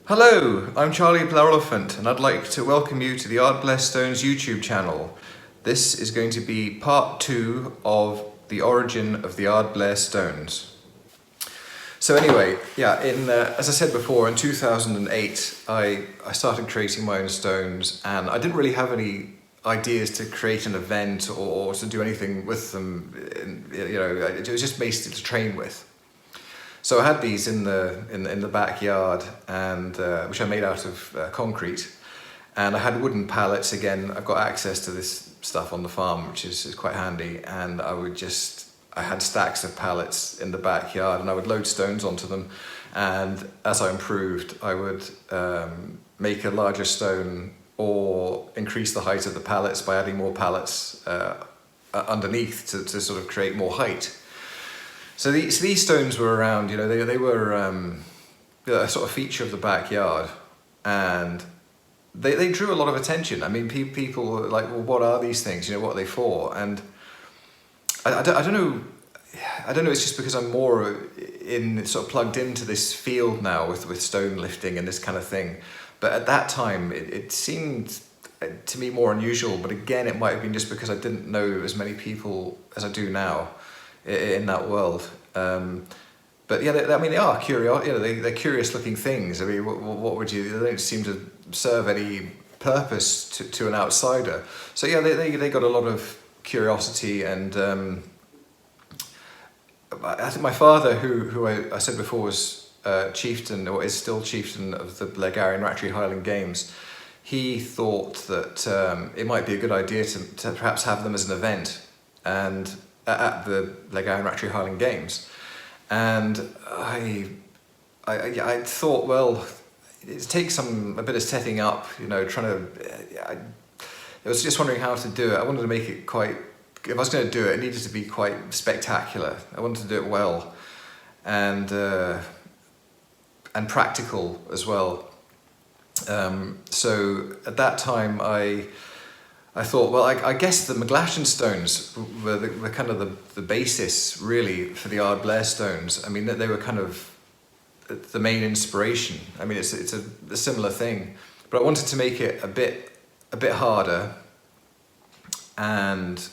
Hello, I'm Charlie Blair Elephant and I'd like to welcome you to the Ardblair Stones YouTube channel. This is going to be part 2 of the origin of the Ardblair Stones. So anyway, yeah, as I said before, in 2008 I started creating my own stones, and I didn't really have any ideas to create an event or to do anything with them. It was just basically to train with. So I had these in the backyard, and which I made out of concrete, and I had wooden pallets. Again, I've got access to this stuff on the farm, which is quite handy, and I had stacks of pallets in the backyard, and I would load stones onto them, and as I improved I would make a larger stone or increase the height of the pallets by adding more pallets underneath to sort of create more height. So these stones were around, they were a sort of feature of the backyard, and they drew a lot of attention. I mean, people were like, well, what are these things? What are they for? And I don't know, it's just because I'm more sort of plugged into this field now with stone lifting and this kind of thing. But at that time, it seemed to me more unusual, but again, it might have been just because I didn't know as many people as I do now in that world. But yeah, they are curious. They're curious-looking things. I mean, what would you? They don't seem to serve any purpose to an outsider. So yeah, they got a lot of curiosity, and I think my father, who I said before was chieftain, or is still chieftain of the Blairgowrie and Rattree Highland Games, he thought that it might be a good idea to perhaps have them as an event, and at the Blairgowrie and Rattree Highland Games. And I thought, well, it takes a bit of setting up, I was just wondering how to do it. I wanted to make it quite, if I was going to do it, it needed to be quite spectacular. I wanted to do it well, and practical as well. So at that time I thought, well, I guess the McGlashan stones were the kind of the basis really for the Ardblair stones. I mean, they were kind of the main inspiration. I mean, it's a similar thing, but I wanted to make it a bit harder and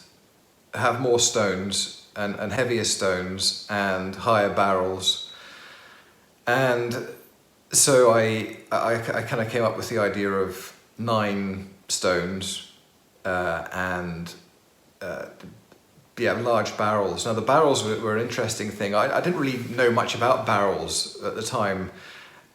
have more stones and heavier stones and higher barrels. And so I kind of came up with the idea of 9 stones. Large barrels. Now the barrels were an interesting thing. I didn't really know much about barrels at the time,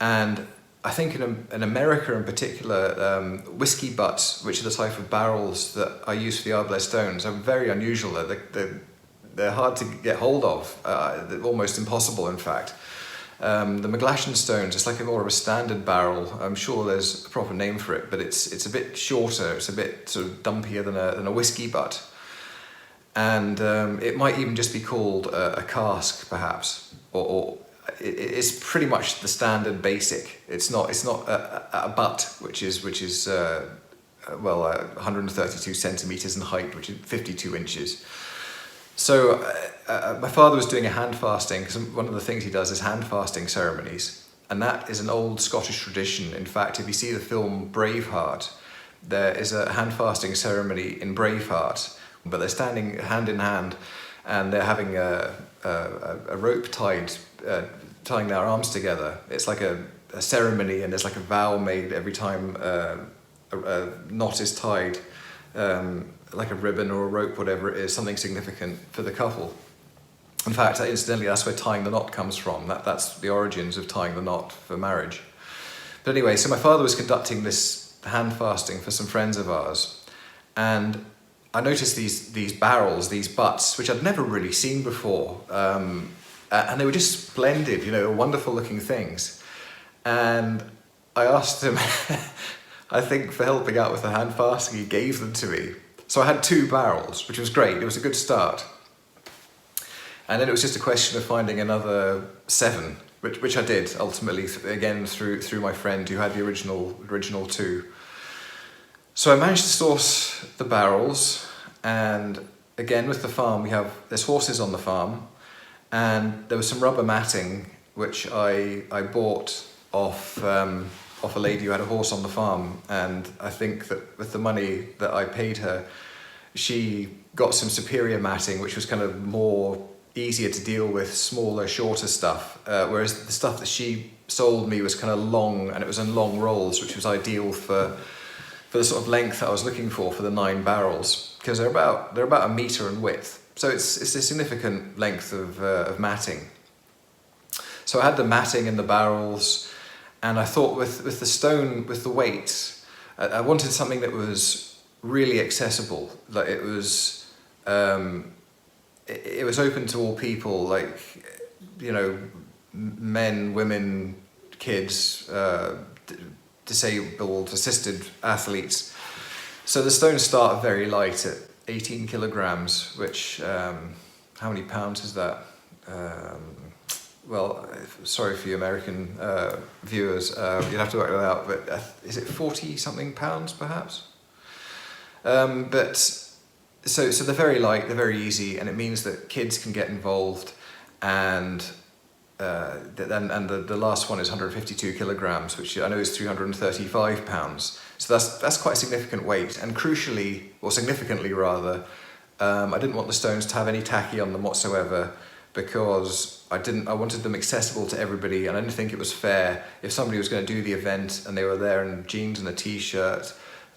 and I think in America in particular, whiskey butts, which are the type of barrels that I use for the Ardblair Stones, are very unusual. They're hard to get hold of, almost impossible in fact. The McGlashan stones, it's like more of a standard barrel. I'm sure there's a proper name for it, but it's a bit shorter. It's a bit sort of dumpier than a whiskey butt, and it might even just be called a cask, perhaps, or it's pretty much the standard basic. It's not a butt, which is 132 centimeters in height, which is 52 inches. So my father was doing a hand fasting, because one of the things he does is hand fasting ceremonies, and that is an old Scottish tradition. In fact, if you see the film Braveheart, there is a hand fasting ceremony in Braveheart, but they're standing hand in hand, and they're having a rope tying their arms together. It's like a ceremony, and there's like a vow made every time a knot is tied. Like a ribbon or a rope, whatever it is, something significant for the couple. In fact, incidentally, that's where tying the knot comes from. That's the origins of tying the knot for marriage. But anyway, so my father was conducting this hand fasting for some friends of ours, and I noticed these barrels, these butts, which I'd never really seen before, and they were just splendid, wonderful looking things. And I asked him, I think for helping out with the hand fasting, he gave them to me. So I had 2 barrels, which was great. It was a good start. And then it was just a question of finding another 7, which I did ultimately, again through my friend who had the original 2. So I managed to source the barrels, and again with the farm, there's horses on the farm, and there was some rubber matting which I bought off off a lady who had a horse on the farm, and I think that with the money that I paid her, she got some superior matting, which was kind of more easier to deal with, smaller, shorter stuff, whereas the stuff that she sold me was kind of long, and it was in long rolls, which was ideal for the sort of length that I was looking for the 9 barrels, because they're about a metre in width, so it's a significant length of matting. So I had the matting in the barrels, and I thought with the stone, with the weight, I wanted something that was really accessible. Like it was open to all people, like, you know, men, women, kids, disabled, assisted athletes. So the stones start very light at 18 kilograms, which, how many pounds is that? Well, sorry for you American viewers, you'd have to work that out, but is it 40 something pounds perhaps? But so they're very light, they're very easy, and it means that kids can get involved, and the last one is 152 kilograms, which I know is 335 pounds. So that's quite a significant weight, and crucially, or significantly rather, I didn't want the stones to have any tacky on them whatsoever, because I wanted them accessible to everybody, and I didn't think it was fair if somebody was going to do the event and they were there in jeans and a t-shirt,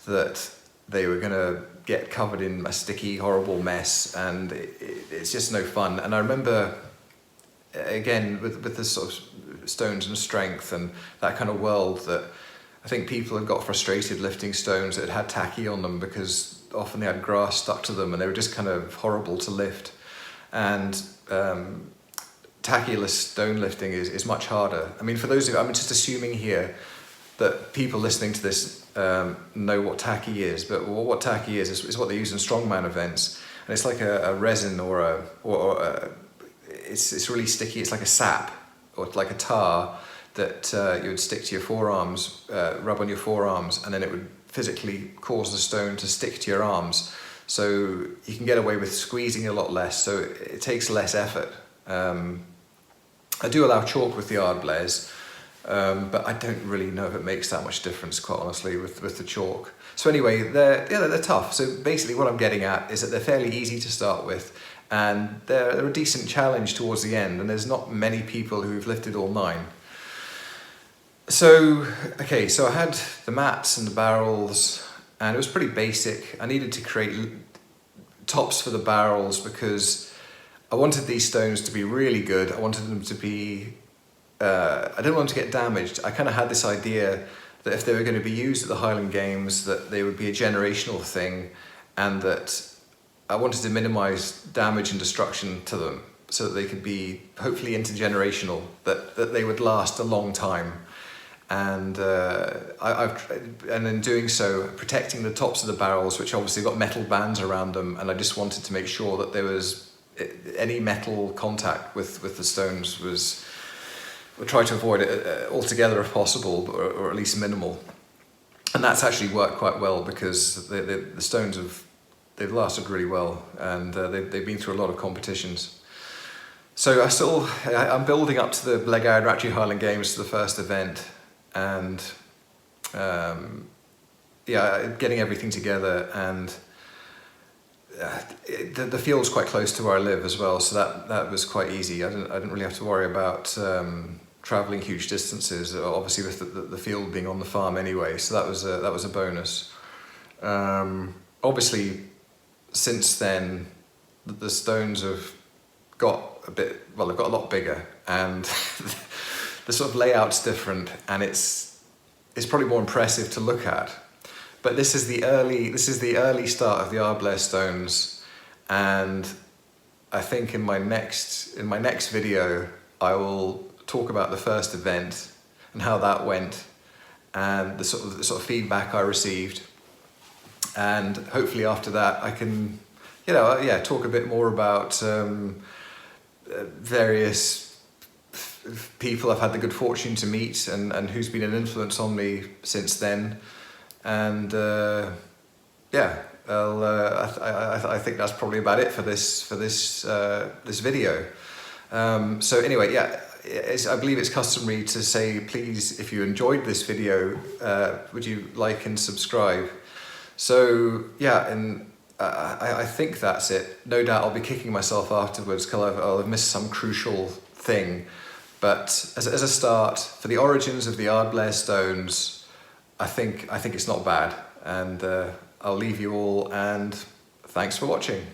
that they were going to get covered in a sticky, horrible mess, and it's just no fun. And I remember, again, with the sort of stones and strength and that kind of world, that I think people had got frustrated lifting stones that had tacky on them, because often they had grass stuck to them and they were just kind of horrible to lift. And tackless stone lifting is much harder. I mean, for those of you, I'm just assuming here that people listening to this know what tacky is, but what tacky is what they use in strongman events, and it's like a resin or it's really sticky. It's like a sap or like a tar that you would stick to your forearms, rub on your forearms, and then it would physically cause the stone to stick to your arms. So you can get away with squeezing a lot less, so it takes less effort. I do allow chalk with the Ardblairs, but I don't really know if it makes that much difference, quite honestly, with the chalk. So anyway, they're tough. So basically what I'm getting at is that they're fairly easy to start with, and they're a decent challenge towards the end, and there's not many people who've lifted all 9. So, okay, so I had the mats and the barrels, and it was pretty basic. I needed to create tops for the barrels because I wanted these stones to be really good. I wanted them to be, I didn't want them to get damaged. I kind of had this idea that if they were going to be used at the Highland Games, that they would be a generational thing, and that I wanted to minimize damage and destruction to them so that they could be hopefully intergenerational, that they would last a long time. And and in doing so, protecting the tops of the barrels, which obviously got metal bands around them, and I just wanted to make sure that there was any metal contact with the stones we'll try to avoid it altogether if possible, or at least minimal. And that's actually worked quite well, because the stones they've lasted really well, and they've been through a lot of competitions. So I'm building up to the Blackguard Ratchy Highland Games, to the first event, and getting everything together, and the field's quite close to where I live as well, so that was quite easy. I didn't really have to worry about travelling huge distances, obviously with the field being on the farm anyway, so that was a bonus. Obviously, since then, the stones have got they've got a lot bigger, and the sort of layout's different, and it's probably more impressive to look at. But this is the early start of the Ardblair Stones, and I think in my next video I will talk about the first event and how that went, and the sort of feedback I received, and hopefully after that I can talk a bit more about various people I've had the good fortune to meet, and who's been an influence on me since then. And I think that's probably about it for this video. So anyway, I believe it's customary to say, please, if you enjoyed this video, would you like and subscribe? So yeah, and I think that's it. No doubt I'll be kicking myself afterwards because I'll have missed some crucial thing. But as a start, for the origins of the Ardblair Stones, I think it's not bad. And I'll leave you all, and thanks for watching.